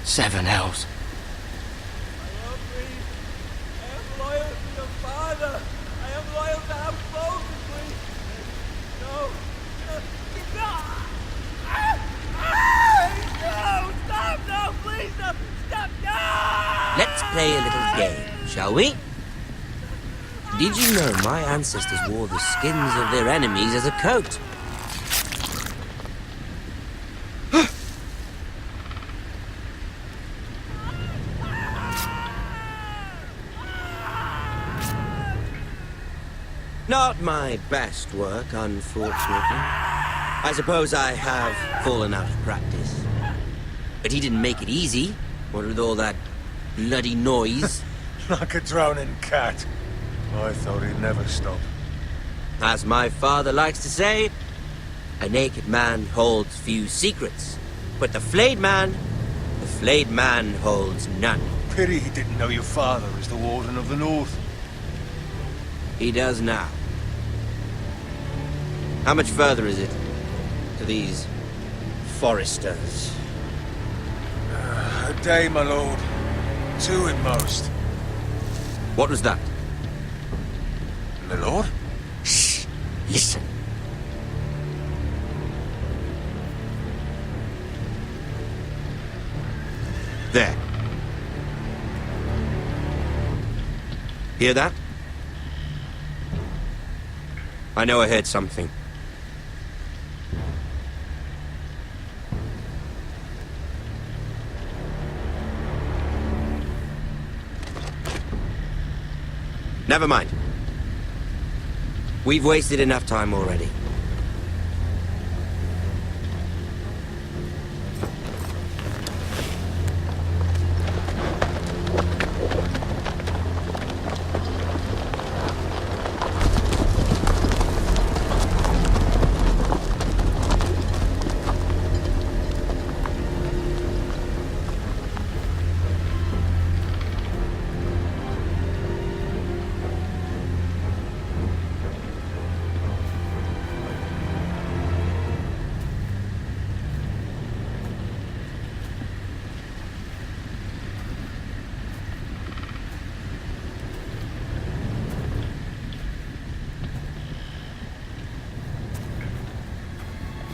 Seven hells. I love thee. I am loyal to your father. I am loyal to our both, please. No. No, stop, no, please, no, stop, no! Let's play a little game, shall we? Did you know my ancestors wore the skins of their enemies as a coat? Not my best work, unfortunately. I suppose I have fallen out of practice. But he didn't make it easy, what with all that bloody noise. Like a drowning cat. I thought he'd never stop. As my father likes to say, a naked man holds few secrets. But the flayed man holds none. Pity he didn't know your father is the Warden of the North. He does now. How much further is it to these foresters? A day, my lord. 2 at most. What was that? My lord? Shh! Listen. There. Hear that? I know I heard something. Never mind. We've wasted enough time already.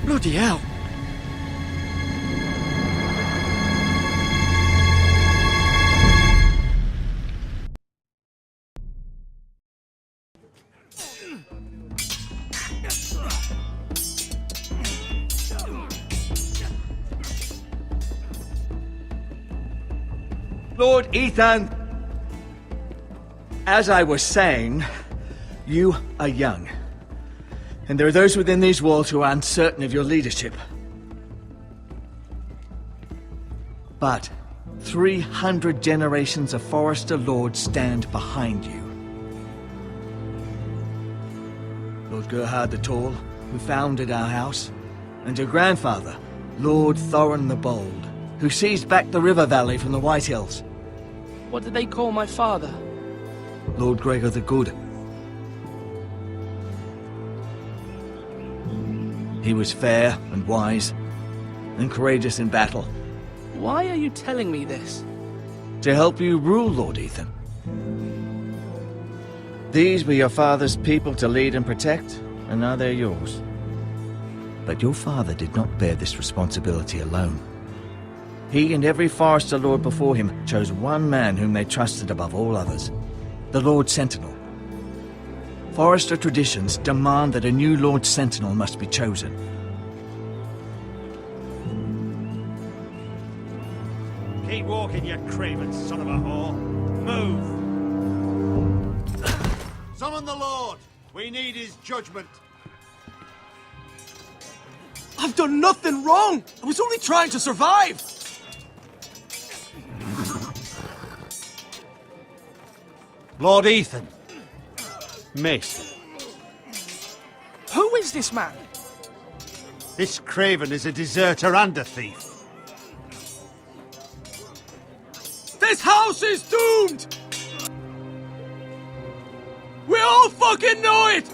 Bloody hell. Lord Ethan, as I was saying, you are young. And there are those within these walls who are uncertain of your leadership. But 300 generations of Forester Lords stand behind you. Lord Gerhard the Tall, who founded our house, and your grandfather, Lord Thorin the Bold, who seized back the river valley from the White Hills. What did they call my father? Lord Gregor the Good. He was fair and wise, and courageous in battle. Why are you telling me this? To help you rule, Lord Ethan. These were your father's people to lead and protect, and now they're yours. But your father did not bear this responsibility alone. He and every Forester Lord before him chose one man whom they trusted above all others, the Lord Sentinel. Forester traditions demand that a new Lord Sentinel must be chosen. Keep walking, you craven son of a whore. Move! Summon the Lord! We need his judgment. I've done nothing wrong! I was only trying to survive! Lord Ethan. Mace. Who is this man? This craven is a deserter and a thief. This house is doomed! We all fucking know it!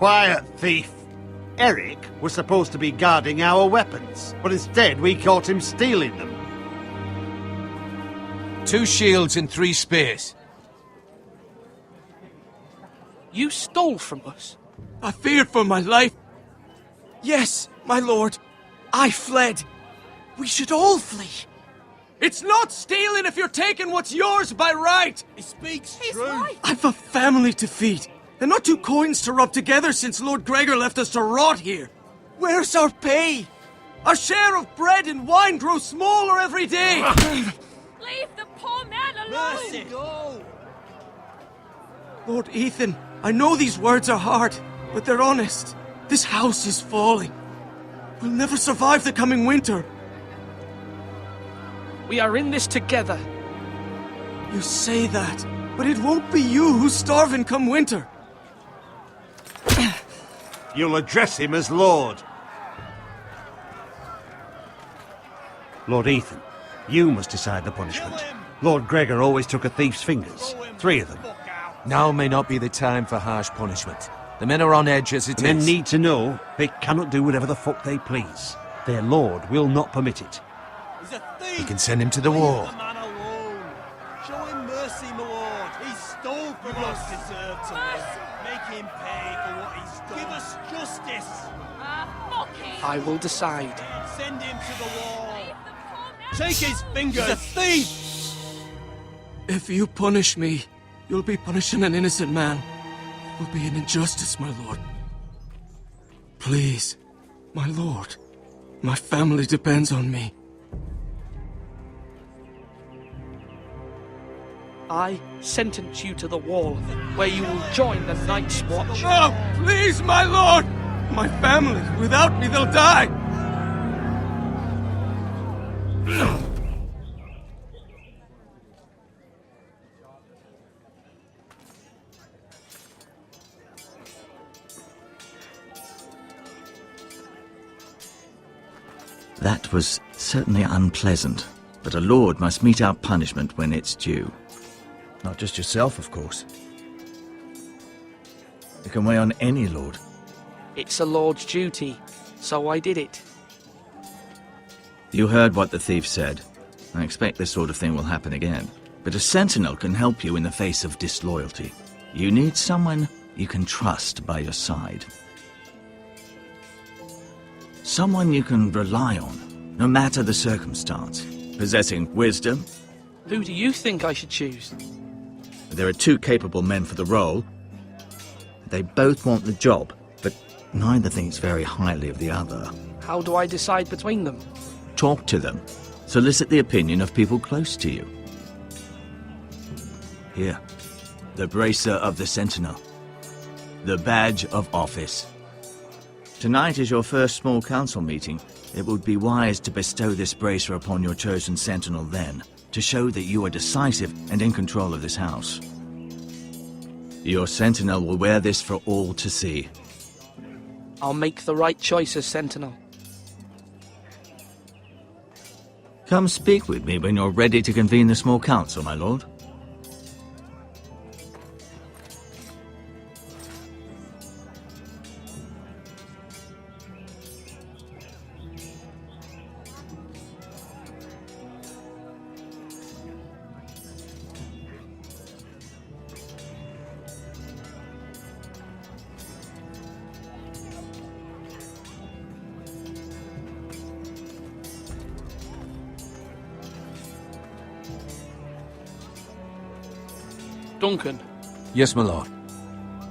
Quiet, thief! Eric was supposed to be guarding our weapons, but instead we caught him stealing them. 2 shields and 3 spears. You stole from us? I feared for my life. Yes, my lord. I fled. We should all flee. It's not stealing if you're taking what's yours by right. He speaks He's true. right. I've a family to feed, and not 2 coins to rub together since Lord Gregor left us to rot here. Where's our pay? Our share of bread and wine grows smaller every day. Leave the poor man alone. Mercy. Go. Lord Ethan, I know these words are hard, but they're honest. This house is falling. We'll never survive the coming winter. We are in this together. You say that, but it won't be you who's starving come winter. You'll address him as Lord. Lord Ethan, you must decide the punishment. Kill him. Lord Gregor always took a thief's fingers. 3 of them. Fuck out. Now may not be the time for harsh punishment. The men are on edge as it The men is. need to know they cannot do whatever the fuck they please. Their lord will not permit it. He's a thief. You can send him to the Leave wall. the man alone. Show him mercy, my lord. He stole from us. Deserve to live. Make him pay for what he stole. Give us justice. Fuck him. I will decide. Send him to the wall. Leave the poor man Take his alone. fingers. He's a thief. If you punish me, you'll be punishing an innocent man. It will be an injustice, my lord. Please, my lord. My family depends on me. I sentence you to the wall, where you will join the Night's Watch. Oh, please, my lord! My family, without me, they'll die! That was certainly unpleasant, but a lord must mete out punishment when it's due. Not just yourself, of course. It can weigh on any lord. It's a lord's duty, so I did it. You heard what the thief said. I expect this sort of thing will happen again. But a sentinel can help you in the face of disloyalty. You need someone you can trust by your side. Someone you can rely on, no matter the circumstance. Possessing wisdom. Who do you think I should choose? There are 2 capable men for the role. They both want the job, but neither thinks very highly of the other. How do I decide between them? Talk to them. Solicit the opinion of people close to you. Here, the bracer of the Sentinel. The badge of office. Tonight is your first small council meeting. It would be wise to bestow this bracer upon your chosen Sentinel then, to show that you are decisive and in control of this house. Your Sentinel will wear this for all to see. I'll make the right choice as Sentinel. Come speak with me when you're ready to convene the small council, my lord. Duncan, Yes, my lord.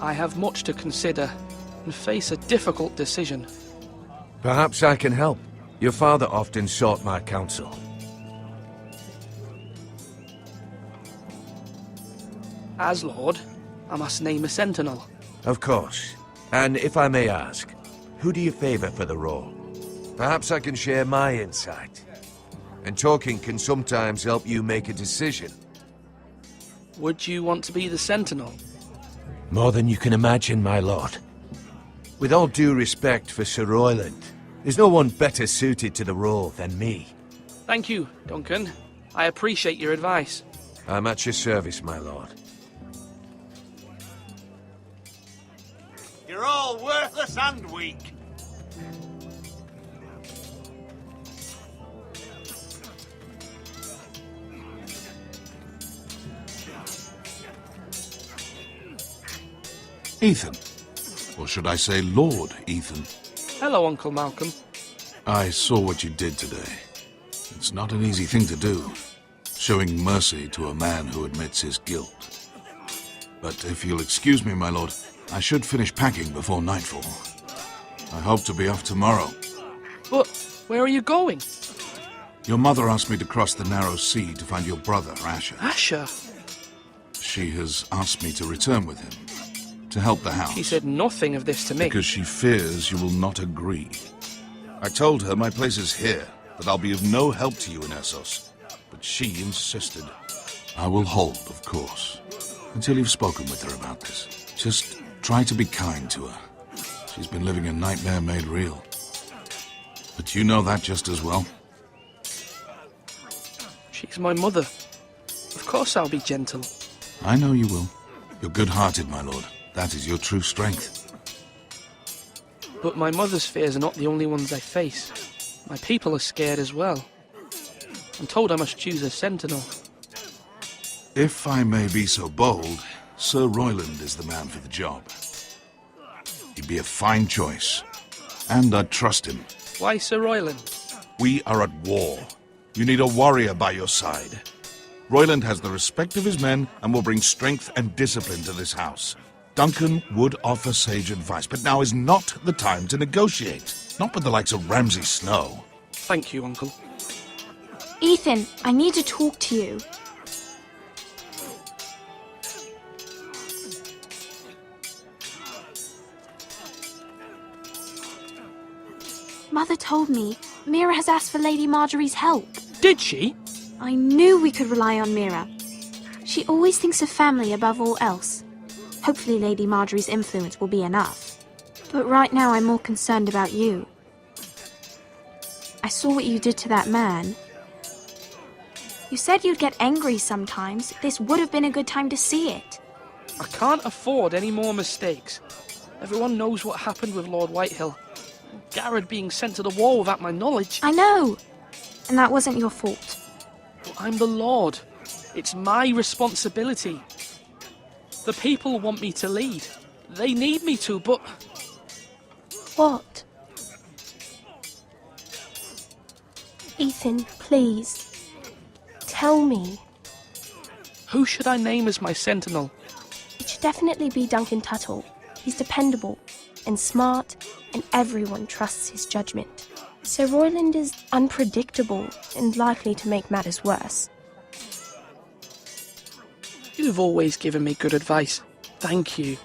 I have much to consider and face a difficult decision. Perhaps I can help. Your father often sought my counsel. As Lord, I must name a Sentinel. Of course. And if I may ask, who do you favor for the role? Perhaps I can share my insight. And talking can sometimes help you make a decision. Would you want to be the Sentinel? More than you can imagine, my lord. With all due respect for Sir Royland, there's no one better suited to the role than me. Thank you, Duncan. I appreciate your advice. I'm at your service, my lord. You're all worthless and weak. Ethan. Or should I say Lord Ethan? Hello, Uncle Malcolm. I saw what you did today. It's not an easy thing to do, showing mercy to a man who admits his guilt. But if you'll excuse me, my lord, I should finish packing before nightfall. I hope to be off tomorrow. But where are you going? Your mother asked me to cross the narrow sea to find your brother, Asher. Asher? She has asked me to return with him, to help the house. She said nothing of this to me. Because she fears you will not agree. I told her my place is here, that I'll be of no help to you in Essos. But she insisted. I will hold, of course, until you've spoken with her about this. Just try to be kind to her. She's been living a nightmare made real. But you know that just as well. She's my mother. Of course I'll be gentle. I know you will. You're good-hearted, my lord. That is your true strength. But my mother's fears are not the only ones I face. My people are scared as well. I'm told I must choose a sentinel. If I may be so bold, Sir Royland is the man for the job. He'd be a fine choice. And I'd trust him. Why Sir Royland? We are at war. You need a warrior by your side. Royland has the respect of his men and will bring strength and discipline to this house. Duncan would offer sage advice, but now is not the time to negotiate. Not with the likes of Ramsay Snow. Thank you, Uncle. Ethan, I need to talk to you. Mother told me Mira has asked for Lady Marjorie's help. Did she? I knew we could rely on Mira. She always thinks of family above all else. Hopefully Lady Marjorie's influence will be enough. But right now I'm more concerned about you. I saw what you did to that man. You said you'd get angry sometimes. This would have been a good time to see it. I can't afford any more mistakes. Everyone knows what happened with Lord Whitehill. Garrett being sent to the war without my knowledge. I know. And that wasn't your fault. But I'm the Lord. It's my responsibility. The people want me to lead. They need me to, but... What? Ethan, please. Tell me. Who should I name as my sentinel? It should definitely be Duncan Tuttle. He's dependable and smart, and everyone trusts his judgment. Sir Royland is unpredictable and likely to make matters worse. You've always given me good advice. Thank you.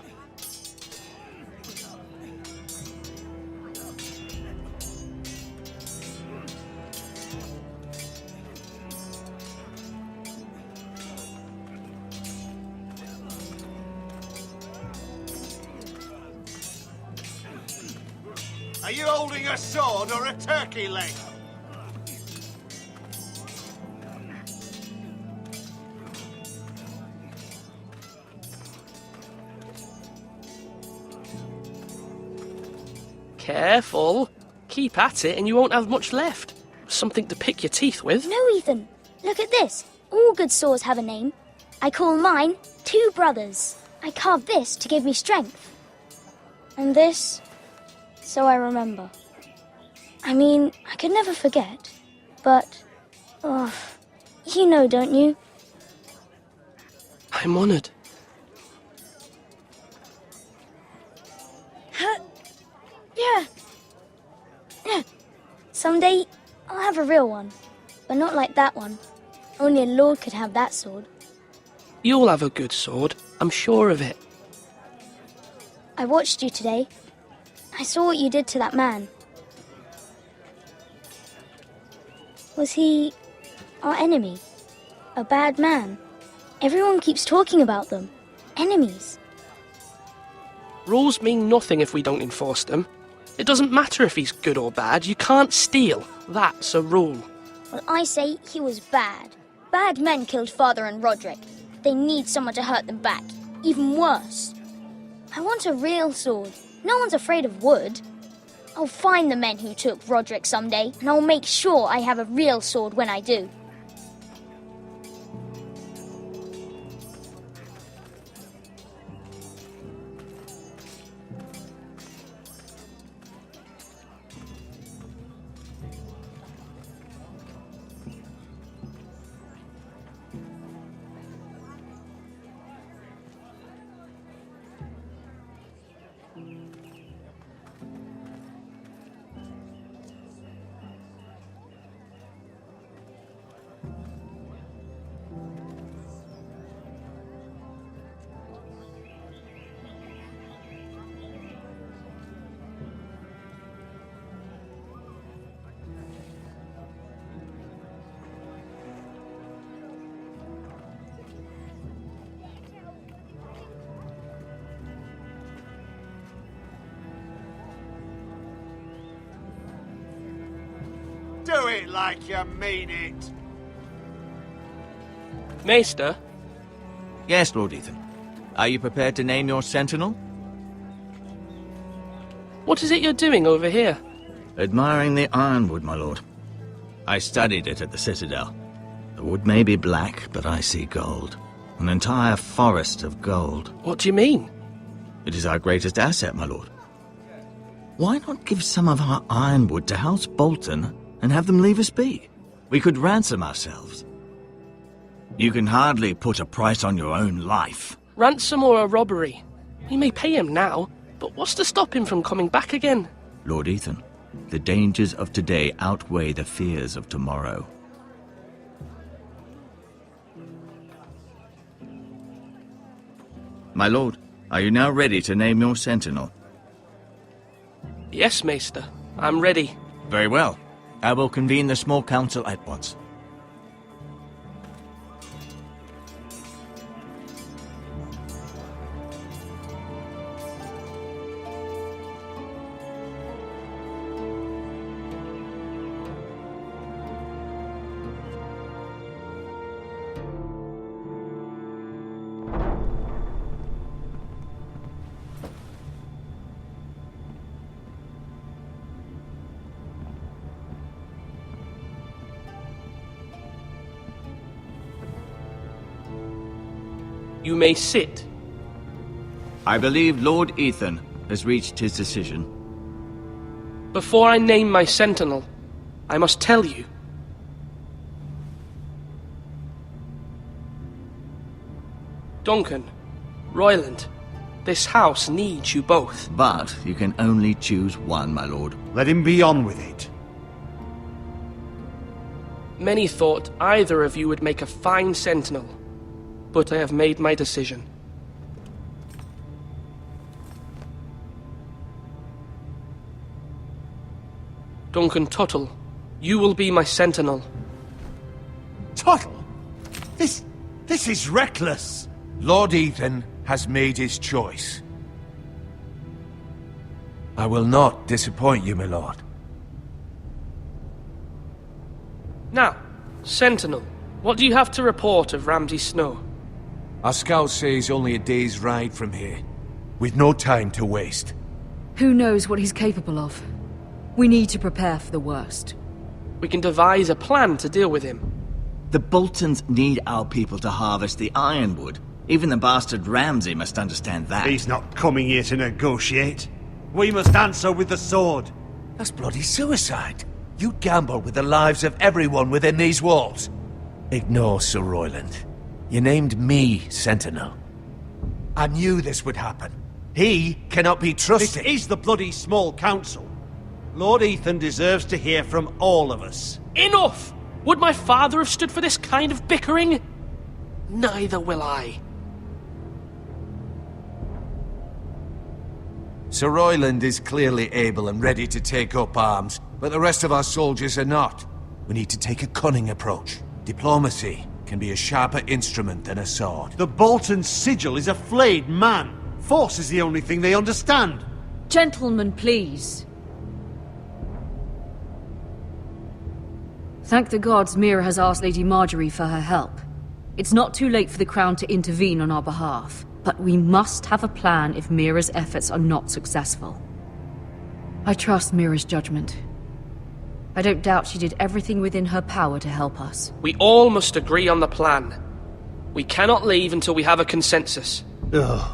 Are you holding a sword or a turkey leg? Careful. Keep at it and you won't have much left. Something to pick your teeth with. No, Ethan. Look at this. All good swords have a name. I call mine Two Brothers. I carved this to give me strength. And this, so I remember. I mean, I could never forget. But, you know, don't you? I'm honoured. Yeah. Someday, I'll have a real one. But not like that one. Only a lord could have that sword. You'll have a good sword. I'm sure of it. I watched you today. I saw what you did to that man. Was he our enemy? A bad man? Everyone keeps talking about them. Enemies. Rules mean nothing if we don't enforce them. It doesn't matter if he's good or bad. You can't steal. That's a rule. Well, I say he was bad. Bad men killed Father and Roderick. They need someone to hurt them back. Even worse. I want a real sword. No one's afraid of wood. I'll find the men who took Roderick someday, and I'll make sure I have a real sword when I do. Do it like you mean it. Maester? Yes, Lord Ethan. Are you prepared to name your sentinel? What is it you're doing over here? Admiring the ironwood, my lord. I studied it at the Citadel. The wood may be black, but I see gold. An entire forest of gold. What do you mean? It is our greatest asset, my lord. Why not give some of our ironwood to House Bolton and have them leave us be? We could ransom ourselves. You can hardly put a price on your own life. Ransom or a robbery? We may pay him now, but what's to stop him from coming back again? Lord Ethan, the dangers of today outweigh the fears of tomorrow. My lord, are you now ready to name your sentinel? Yes, Maester. I'm ready. Very well. I will convene the small council at once. You may sit. I believe Lord Ethan has reached his decision. Before I name my sentinel, I must tell you. Duncan, Royland, this house needs you both. But you can only choose one, my lord. Let him be on with it. Many thought either of you would make a fine sentinel, but I have made my decision. Duncan Tuttle, you will be my sentinel. Tuttle? This is reckless. Lord Ethan has made his choice. I will not disappoint you, my lord. Now, Sentinel, what do you have to report of Ramsay Snow? Our scouts say he's only a day's ride from here, with no time to waste. Who knows what he's capable of? We need to prepare for the worst. We can devise a plan to deal with him. The Boltons need our people to harvest the ironwood. Even the bastard Ramsay must understand that. He's not coming here to negotiate. We must answer with the sword. That's bloody suicide. You gamble with the lives of everyone within these walls. Ignore Sir Royland. You named me Sentinel. I knew this would happen. He cannot be trusted. This is the bloody small council. Lord Ethan deserves to hear from all of us. Enough! Would my father have stood for this kind of bickering? Neither will I. Sir Royland is clearly able and ready to take up arms, but the rest of our soldiers are not. We need to take a cunning approach. Diplomacy can be a sharper instrument than a sword. The Bolton sigil is a flayed man. Force is the only thing they understand. Gentlemen, please. Thank the gods Mira has asked Lady Marjorie for her help. It's not too late for the Crown to intervene on our behalf. But we must have a plan if Mira's efforts are not successful. I trust Mira's judgment. I don't doubt she did everything within her power to help us. We all must agree on the plan. We cannot leave until we have a consensus. Ugh.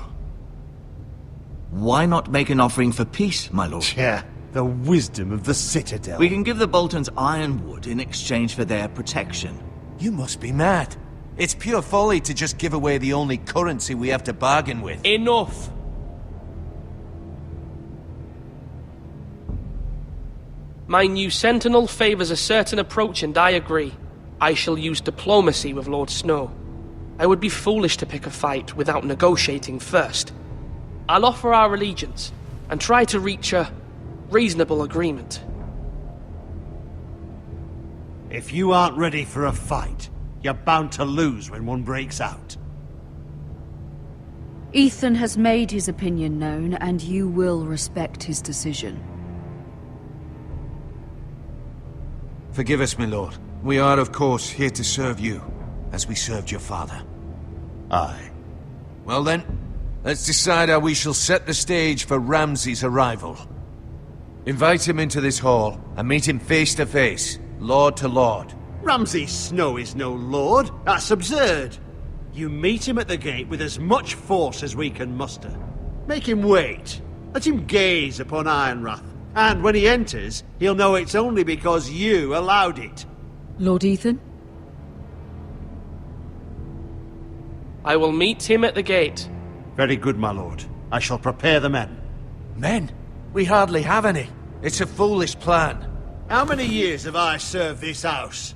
Why not make an offering for peace, my lord? Yeah, the wisdom of the Citadel. We can give the Boltons ironwood in exchange for their protection. You must be mad. It's pure folly to just give away the only currency we have to bargain with. Enough! My new Sentinel favors a certain approach, and I agree. I shall use diplomacy with Lord Snow. I would be foolish to pick a fight without negotiating first. I'll offer our allegiance, and try to reach a reasonable agreement. If you aren't ready for a fight, you're bound to lose when one breaks out. Ethan has made his opinion known, and you will respect his decision. Forgive us, my lord. We are, of course, here to serve you, as we served your father. Aye. Well then, let's decide how we shall set the stage for Ramsay's arrival. Invite him into this hall, and meet him face to face, lord to lord. Ramsay Snow is no lord. That's absurd. You meet him at the gate with as much force as we can muster. Make him wait. Let him gaze upon Ironrath. And when he enters, he'll know it's only because you allowed it. Lord Ethan? I will meet him at the gate. Very good, my lord. I shall prepare the men. Men? We hardly have any. It's a foolish plan. How many years have I served this house?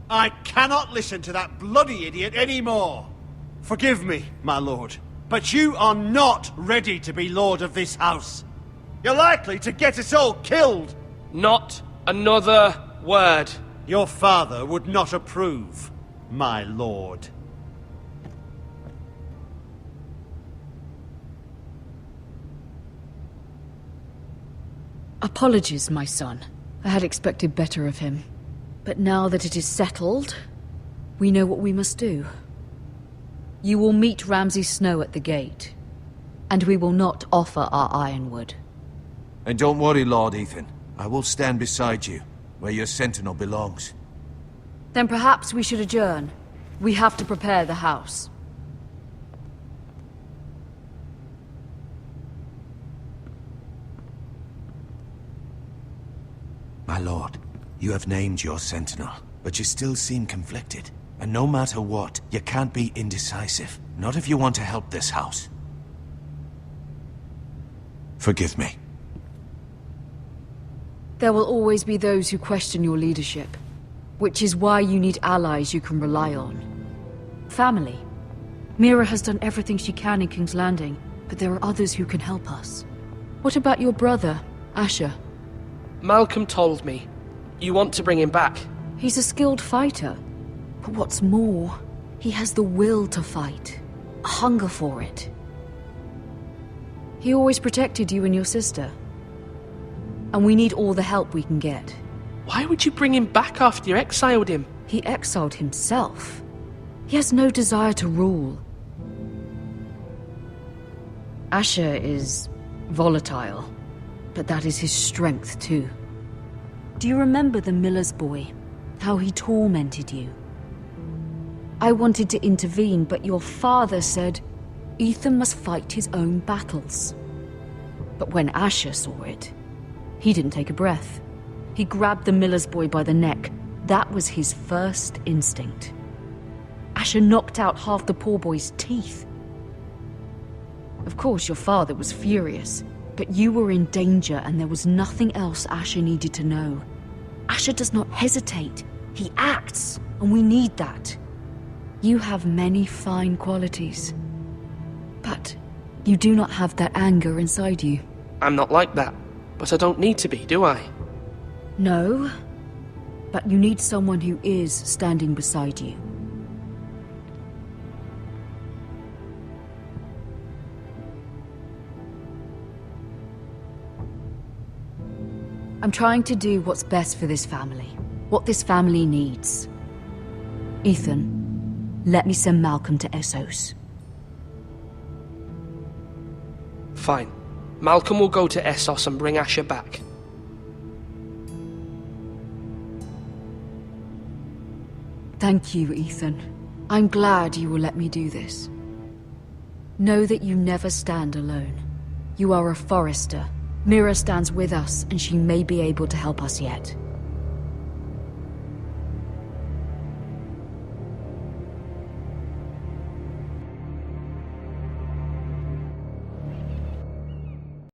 I cannot listen to that bloody idiot anymore. Forgive me, my lord, but you are not ready to be lord of this house. You're likely to get us all killed. Not another word. Your father would not approve, my lord. Apologies, my son. I had expected better of him. But now that it is settled, we know what we must do. You will meet Ramsay Snow at the gate, and we will not offer our ironwood. And don't worry, Lord Ethan. I will stand beside you, where your sentinel belongs. Then perhaps we should adjourn. We have to prepare the house. My lord, you have named your sentinel, but you still seem conflicted. And no matter what, you can't be indecisive. Not if you want to help this house. Forgive me. There will always be those who question your leadership, which is why you need allies you can rely on. Family. Mira has done everything she can in King's Landing, but there are others who can help us. What about your brother, Asher? Malcolm told me. You want to bring him back? He's a skilled fighter. But what's more, he has the will to fight. A hunger for it. He always protected you and your sister. And we need all the help we can get. Why would you bring him back after you exiled him? He exiled himself. He has no desire to rule. Asher is volatile, but that is his strength too. Do you remember the miller's boy? How he tormented you? I wanted to intervene, but your father said Ethan must fight his own battles. But when Asher saw it, he didn't take a breath. He grabbed the miller's boy by the neck. That was his first instinct. Asher knocked out half the poor boy's teeth. Of course, your father was furious, but you were in danger and there was nothing else Asher needed to know. Asher does not hesitate. He acts, and we need that. You have many fine qualities, but you do not have that anger inside you. I'm not like that, but I don't need to be, do I? No, but you need someone who is standing beside you. I'm trying to do what's best for this family, what this family needs. Ethan, let me send Malcolm to Essos. Fine. Malcolm will go to Essos and bring Asher back. Thank you, Ethan. I'm glad you will let me do this. Know that you never stand alone. You are a Forester. Mira stands with us, and she may be able to help us yet.